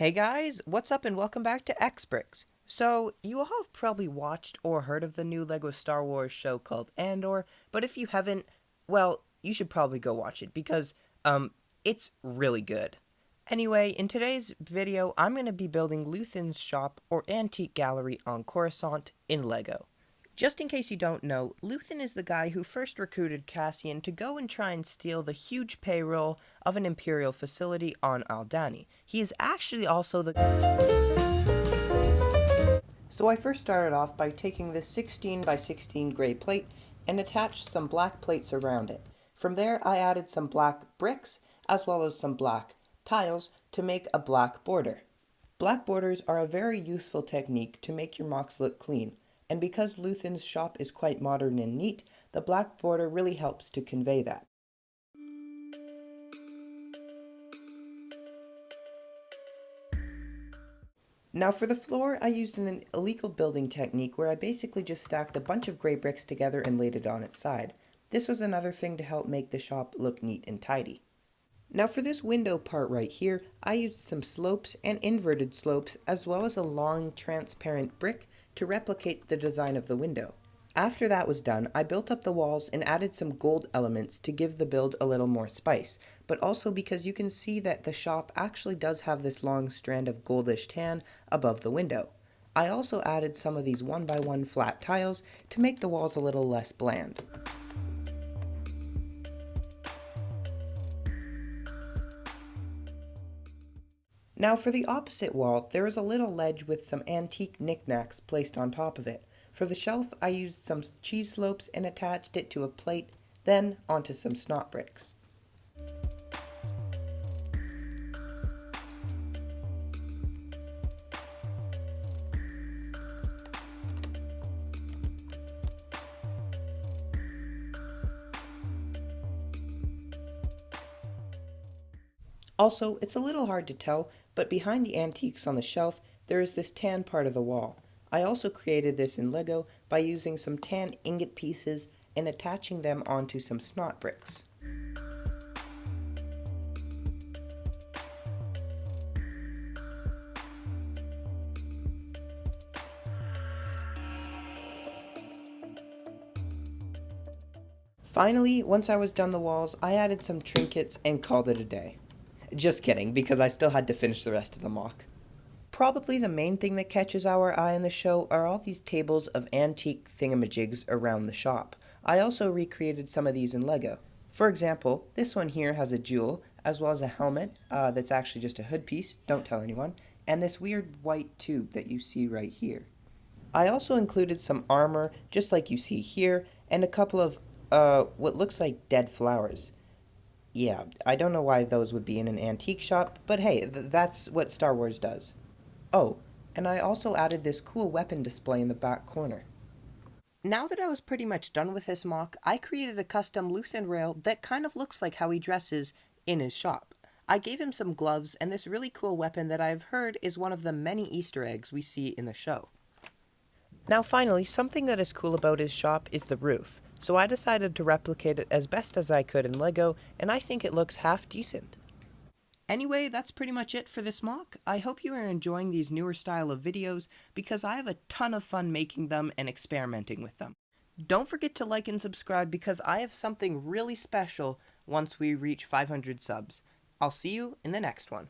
Hey guys, what's up and welcome back to X-Bricks. So, you all have probably watched or heard of the new LEGO Star Wars show called Andor, but if you haven't, well, you should probably go watch it because, it's really good. Anyway, in today's video, I'm going to be building Luthen's shop or antique gallery on Coruscant in LEGO. Just in case you don't know, Luthen is the guy who first recruited Cassian to go and try and steal the huge payroll of an Imperial facility on Aldhani. He is actually also the... So I first started off by taking this 16 by 16 gray plate and attached some black plates around it. From there I added some black bricks as well as some black tiles to make a black border. Black borders are a very useful technique to make your MOCs look clean. And because Luthen's shop is quite modern and neat, the black border really helps to convey that. Now for the floor, I used an illegal building technique where I basically just stacked a bunch of gray bricks together and laid it on its side. This was another thing to help make the shop look neat and tidy. Now for this window part right here, I used some slopes and inverted slopes as well as a long transparent brick to replicate the design of the window. After that was done, I built up the walls and added some gold elements to give the build a little more spice, but also because you can see that the shop actually does have this long strand of goldish tan above the window. I also added some of these 1x1 flat tiles to make the walls a little less bland. Now for the opposite wall, there is a little ledge with some antique knickknacks placed on top of it. For the shelf, I used some cheese slopes and attached it to a plate, then onto some snot bricks. Also, it's a little hard to tell, but behind the antiques on the shelf, there is this tan part of the wall. I also created this in LEGO by using some tan ingot pieces and attaching them onto some snot bricks. Finally, once I was done the walls, I added some trinkets and called it a day. Just kidding, because I still had to finish the rest of the MOC. Probably the main thing that catches our eye in the show are all these tables of antique thingamajigs around the shop. I also recreated some of these in LEGO. For example, this one here has a jewel, as well as a helmet that's actually just a hood piece, don't tell anyone, and this weird white tube that you see right here. I also included some armor, just like you see here, and a couple of what looks like dead flowers. Yeah, I don't know why those would be in an antique shop, but hey, that's what Star Wars does. Oh, and I also added this cool weapon display in the back corner. Now that I was pretty much done with this MOC, I created a custom Lutheran Rail that kind of looks like how he dresses in his shop. I gave him some gloves and this really cool weapon that I've heard is one of the many Easter eggs we see in the show. Now finally, something that is cool about his shop is the roof, so I decided to replicate it as best as I could in LEGO, and I think it looks half decent. Anyway, that's pretty much it for this MOC. I hope you are enjoying these newer style of videos, because I have a ton of fun making them and experimenting with them. Don't forget to like and subscribe because I have something really special once we reach 500 subs. I'll see you in the next one.